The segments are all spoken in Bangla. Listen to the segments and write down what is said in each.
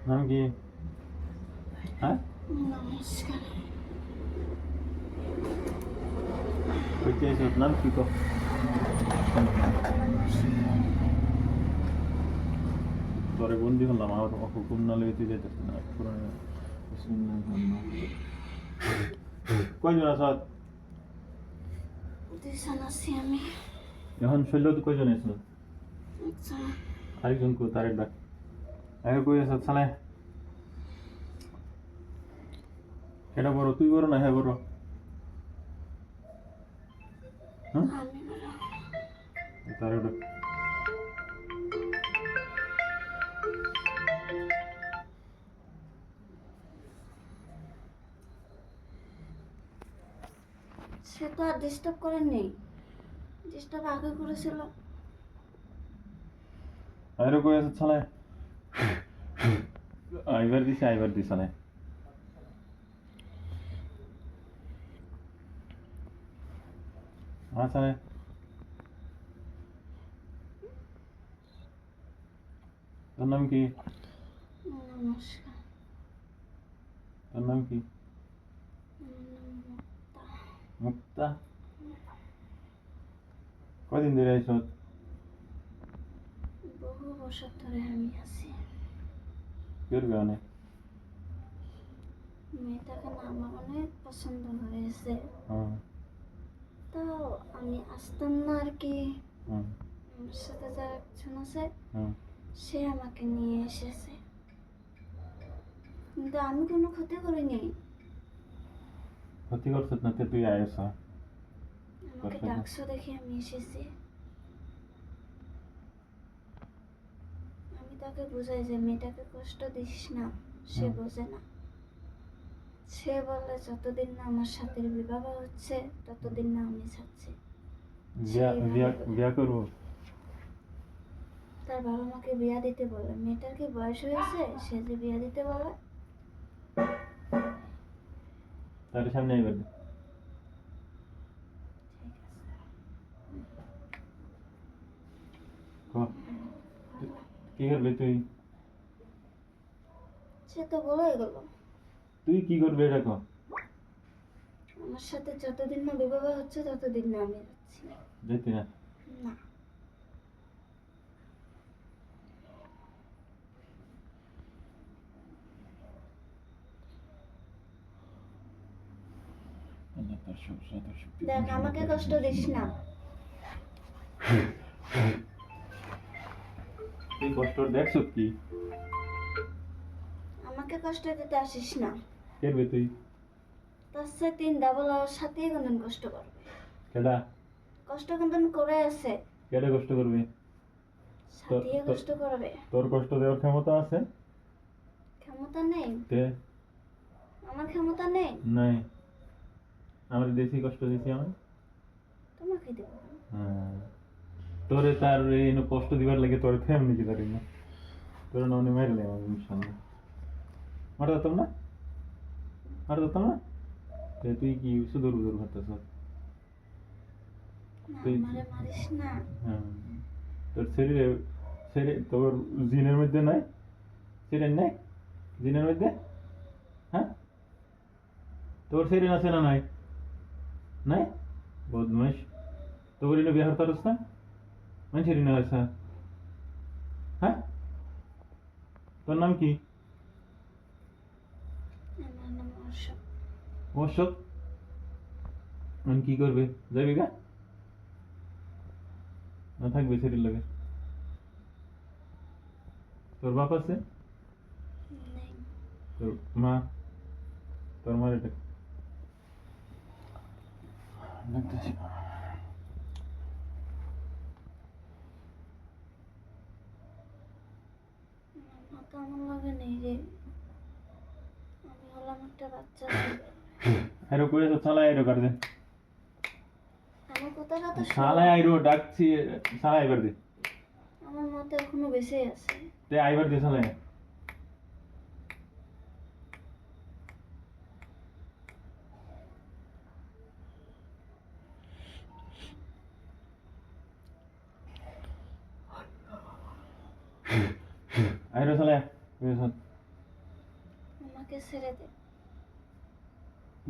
নাম কি? হ্যাঁ, নমস্কার। কইতে আইছো নাম কি কো? তোরে বন্দি হলাম আর হুকুম না লইতে যেতেছ না পুরানো কয়জন আছো? দুইজন আছি আমি। এখন শৈল তো কয়জন আছো? একজন। আরেকজন কো তারে ডাক আগে কই আছো ছালে এটা বড় তুই বড় না হ্যাঁ বড় হুম আমি বড়। তারে ডাক সে তো আর ডিস্টার্ব করেনি। ডিস্টার্ব আগে করেছিল। আরে কই আছো ছালে আইবার দিছে ছালে হ্যাঁ ছালে তোর নাম কি? নমস্কার। তোর নাম কি? আমার নাম মুক্তা। মুক্তা কয়দিন ধরে আইছো? বহু বছর ধরে আমি আছি। করবে অনেক মেয়েটাকে না আমার অনেক পছন্দ হয়েছে। হুম তো আমি আসতাম না আর কি। হুম আমার সাথে যার একজন আছে হুম সে আমাকে নিয়ে এসেছে, কিন্তু আমি কোনো ক্ষতি করিনি। ক্ষতি করছিস না তুই আইস আমাকে ডাকছো দেখে আমি এসেছি। আমি তাকে বুঝাই যে মেয়েটাকে কষ্ট দিস না, সে বোঝে না। সে বলে যতদিন না আমার সাথে বিবাহ হচ্ছে ততদিন না আমি ছাড়ছি। বিয়া করবো তার বাবা মাকে বিয়া দিতে বলে। মেয়েটার কি বয়স হয়েছে সে যে বিয়া দিতে বলে? তার সামনে আইবার দে। ঠিক আছে। কি করবি তুই? সে তো বলেই গেল। তুই কি করবি এটা কর। আমার সাথে যতদিন না বিবাহ হচ্ছে ততদিন না আমি যাচ্ছি না। যেতে না না। দেখ আমাকে কষ্ট দিস না। তুই কষ্ট দেখছ কি? আমাকে কষ্ট দিতে আসিস না। করবি তুই? তার সাথে তিন ডাবল আর সাথেই কোনদিন কষ্ট করবে। কেডা কষ্ট কোনদিন করে আছে। কেডা কষ্ট করবি? সাথে কষ্ট করবে। তোর কষ্ট দেওয়ার ক্ষমতা আছে? ক্ষমতা নেই। তে আমার ক্ষমতা নেই। নাই আমার দেশি কষ্ট দিছি আমি তোমাকে দেব। হ্যাঁ তোরে তার এই কষ্ট দিবার লাগে তোরে ফ্যামিলি কি পারি না তোরে না উনি মারলে আমি ইনশাল্লাহ মারা যেতাম না মারা যেতাম না তুই কি সুদূর বুদূর ভাবতেছ তুই আমারে মারিস না। হ্যাঁ তোর শরীরে তোর জিনের মধ্যে নাই শরীর নেই জিনের মধ্যে হ্যাঁ তোর শরীর আছে না নাই নাই বদমাইশ তোর এনে বিহার তারস না মানুষের না আছে হ্যাঁ তোর নাম কি? আমার নাম অশোক। অশোক আমি কি করবে যাবি গা না থাকবে শরীর লাগে তোর বাপ আছে নেই। তোর মা তোর মার এটা লাগতেছি আমার মাথা আমার লাগে নেই রে। আমি হলাম একটা বাচ্চা। আইরো কই আছো শালা আইরো কাট দে আমার কথাটা তো শালা আইরো ডাকছি শালা আইবার দে আমার মাথা এখনো বেঁচে আছে। তে আইবার দে শালা আইরো শালা কই আছো ছেড়ে দে।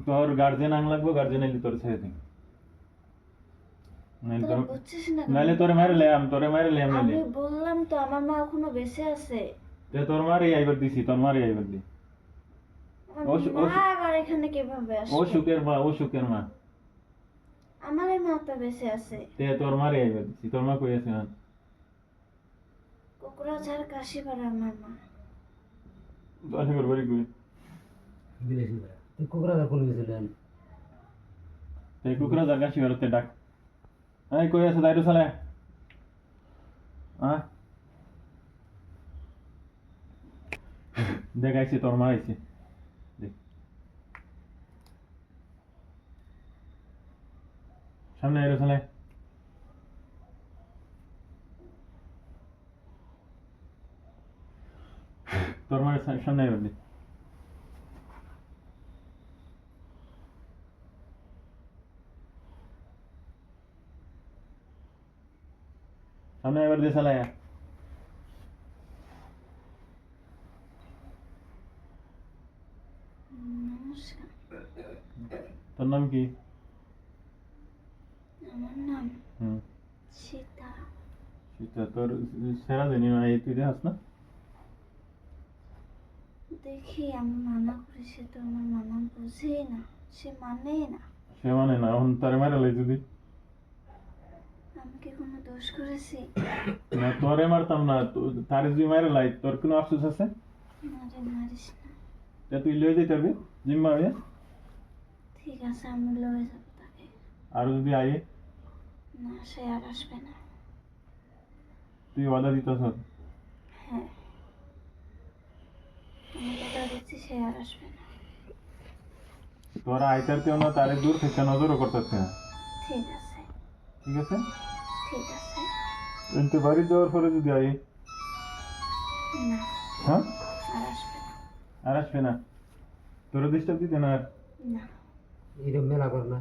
তোর গার্জেন আং লাগবো, গার্জেন এলি তোর ছেড়ে দিন। নাইলে তোরা তোর বুঝছিস না কেন? নাইলে তোরে মারে লেয়াম, তোরে মারে লেয়াম আমি নাইলে। বললাম তো আমার মা এখনো বেঁচে আছে। তে তোর মারে আইবার দিছি, তোর মারে আইবার দি। আমার ও মা আবার এখানে কিভাবে ও আসবে? সুখের মা, ও সুখের মা। আমার এই মা তো বেঁচে আছে। তে তোর মারে আইবার দিছি, তোর মা কই আছে এখন? কোকরাঝার কাশিপাড়া আমার মা। দশ করে বাড়ি কই? বিলেসি বেড়া তুই কোকরাঝার কোন গেছিলেন? তে কুকুরা জায়গা শিবারতে ডাক। এই কই আছে দাইরু সালে? হ্যাঁ? দেখাইছি তোর মা আইছে। দেখ। সামনে আইরো সালে। তোর মায়ের সামনে আইবার দি। সামনে আইবার দি সালে। নমস্কার। তোর নাম কি? আমার নাম হুম, সীতা। সেটা তোর সেরা জানি না, এই তুই দেখাস না? দেখি আমি মানা করি, সে তো আমার মানা বুঝেই না, সে মানেই না। সে মানে না, এখন তারে মারা লাই যদি। আমি কি কোনো দোষ করেছি? না তোরে মারতাম না, তারে যদি মারা লাই তোর কোনো আফসোস আছে? মারে মারিস না। তা তুই লয়ে যাইতে পারবি জিম্মা হয়ে? ঠিক আছে, আমি লয়ে যাবো তাকে। আর যদি আয়ে না, সে আর আসবে না। তুই ওয়াদা দিতেছ? হ্যাঁ, আমি কথা দিচ্ছি, সে আর আসবে না। তোরা আইতারতেও না, তারে দূর থেকে নজরও করতেছে না। ঠিক আছে, ঠিক আছে? ঠিক আছে। এনতে বাড়ি যাওয়ার পরে যদি আয়ে, না, হ্যাঁ? আর আসবে না। আর আসবে না? তোরা ডিস্টার্ব দিতে না আর? না, এরকম মেলা কর না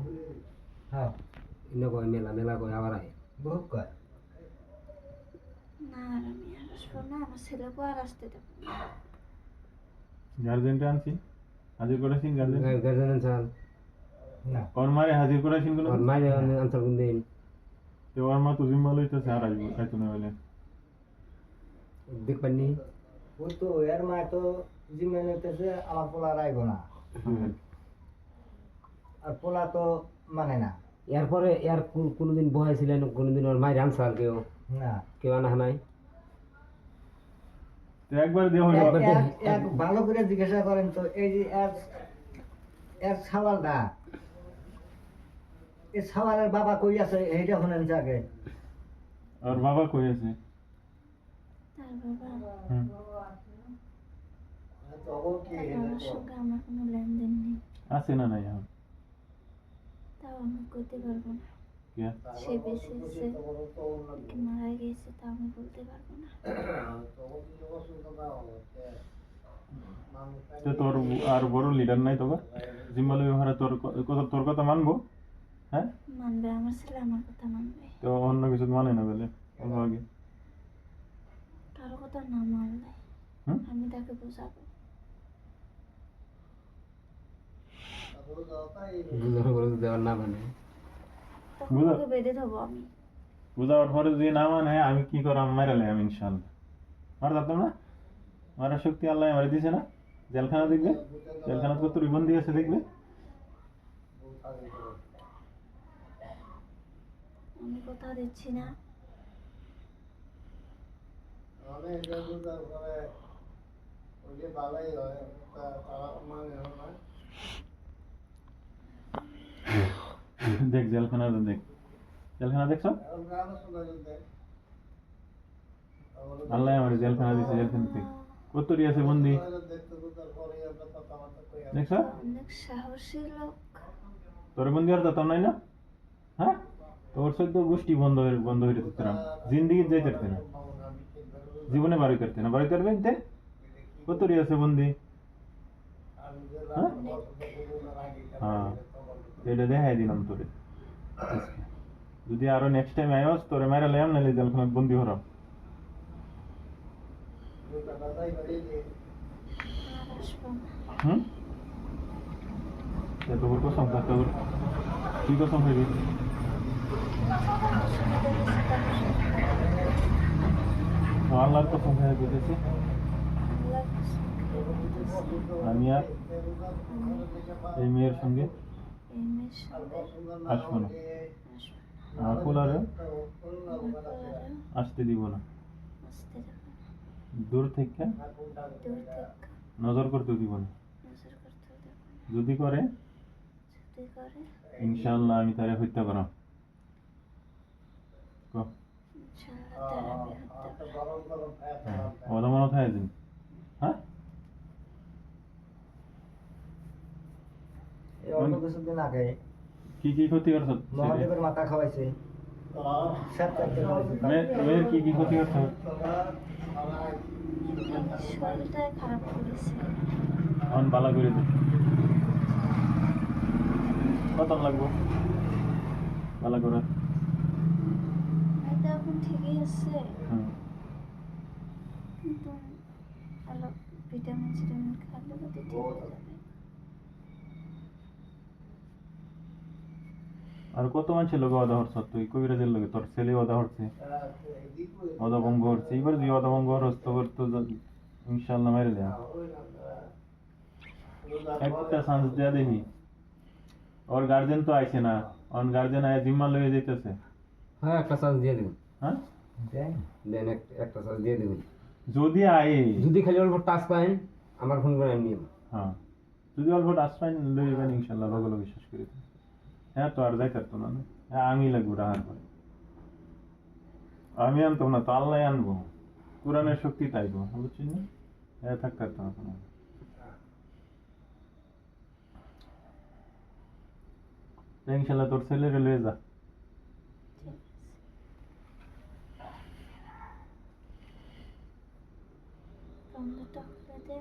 হ্যাঁ ইনো কয় মেলা মেলা কয় আবার আয় বহুত কয় না, আর আমি আর আসবো না। আমার ছেলেকেও আর আসতে দেবো না। গার্জেনটা আনছি, হাজির করেছি গার্জেন। গার্জেন আনসাল না ওর মারে হাজির করেছি কোনো? আর মাইরে আনসাল কোন দিন তো ওর মা তো জিম্মা লইতেছে, আর আসবো খাইতো না বলে। দেখ পাননি ও তো এর মা তো জিম্মে নিতেছে, আমার পোলা রাইব না, আর পোলা তো মানে না। এরপরে এর কোনোদিন বহাইছিলেন, কোনোদিন ওর মাইরে আনসাল কেউ না কেউ আনা নাই? তো একবার দেহ এক ভালো করে জিজ্ঞাসা করেন তো, এই যে এর এর সওয়ালটা, এই সওয়ালের বাবা কই আছে এইটা শুনেন আগে। ওর বাবা কই আছে? তার বাবা, হুম। তার বাবার সঙ্গে আমার কোনো লেনদেন নেই। আছে না নাই এখন? তাও আমি করতে পারবো না। কে? সে বেঁচে আছে কি মারা গিয়েছে তা আমি বলতে পারবো না। তো তোর আর বড় লিডার নাই তোর জিম্মা লই হারা, তোর কথা মানবো? হ্যাঁ? মানবে, আমার ছেলে আমার কথা মানবে। তো অন্য কিছু মানে না বলে অন্য আগে। কারো কথা না মানলে হুম? আমি তাকে বোঝাবো। বুঝানো করে দেওয়ার না মানে তখন বুঝা- ওকে বেঁধে দেবো আমি। বুঝাওয়ার পরে যদি না মানে আমি কি করাম, মারালে আমি ইনশাল্লাহ মারা যেতাম না। মারার শক্তি আল্লাহ আমার দিছে না। জেলখানা দেখবে, জেলখানা কত রিবন দিয়েছে দেখবে। আমি কথা দিচ্ছি না। দেখ জেলখানা দেখ, জেলখানা দেখছ? আল্লাহ আমার জেলখানা দিছে, জেলখানা থেকে কত আছে বন্দি দেখছ? অনেক সাহসী লোক। তোর বন্দি আর দাতাম নাই না? হ্যাঁ, তোর সদ্য গোষ্ঠী বন্ধ হয়ে যেত না, জিন্দিগি যাই করতে না, জীবনে বাড়ি করতে না, বাড়ি করবে তে কত আছে বন্দি। হ্যাঁ, হ্যাঁ, এটা দেখাই দিলাম তোরে। যদি আরো নেক্সট টাইম আইস তোরে মারা লেয়াম, নাহলে জেলখানাত বন্দি হরাম। আর আসবো না। হুম তোর কসম থাকতে হবে কি কসম খাবি আল্লাহর কসম খাই বলতেছি আমি আর এই মেয়ের সঙ্গে এই মেয়ের সঙ্গে আসবো না আসবো আমার ফুলারে না। আসতে দিব না আসতে যাবো দূর থেকে দূর থেকে নজর করতে দিব না নজর করতে দেবো না। যদি করে যদি করে ইনশাআল্লাহ আমি তারে হত্যা করাম ইনশাআল্লাহ তার আমি হত্যা করব। ওদের মনে থাকে দিন হ্যাঁ এই অল্প কিছুদিন আগে কি কি ক্ষতি করছ মহাদেবের মাথা খাওয়াইছে সাত চারটে খাওয়াইছে মেয়ের কি কি ক্ষতি করছ শরীরটাই খারাপ করেছে এখন বালা করে দে কত লাগবো বালা করা এটা এখন ঠিকই আছে হ্যাঁ কিন্তু ভালো ভিটামিন খাওয়ালে বোধ ঠিক হয়ে যাবে আর কত মানুষের লোক অদা হরছ তুই কবিরাজের লোকে তোর ছেলে অদা হরছে অদা ভঙ্গ হরছে এবার তুই অদা ভঙ্গ হরস তো ইনশাল্লাহ মেরে দেয়া একটা চান্স দেয়া দেখি ওর গার্জেন তো আইছে না অন গার্জেন আয় জিম্মা লয়ে যাইতেছে হ্যাঁ একটা চান্স দিয়ে দেবেন হ্যাঁ দেন একটা চান্স দিয়ে দেবেন যদি আয়ে যদি খালি অল্প টাচ পাইন আমার ফোন করে এমনি হ্যাঁ যদি অল্প ডাস্টবিন লয়ে যাবেন ইনশাল্লাহ লগে লগে শেষ করে দেবেন হ্যাঁ তো আর যাইতে পারতো না হ্যাঁ আমি লাগবো রাহার পরে আমি আনতাম না তো আল্লাহ আনবো কোরআনের শক্তি তাইবো বুঝছিস না হ্যাঁ থাকতে পারতো না কোনো ইনশাল্লাহ তোর ছেলেরে লয়ে যা ঠিক আছে বন্ধটা খুলে দে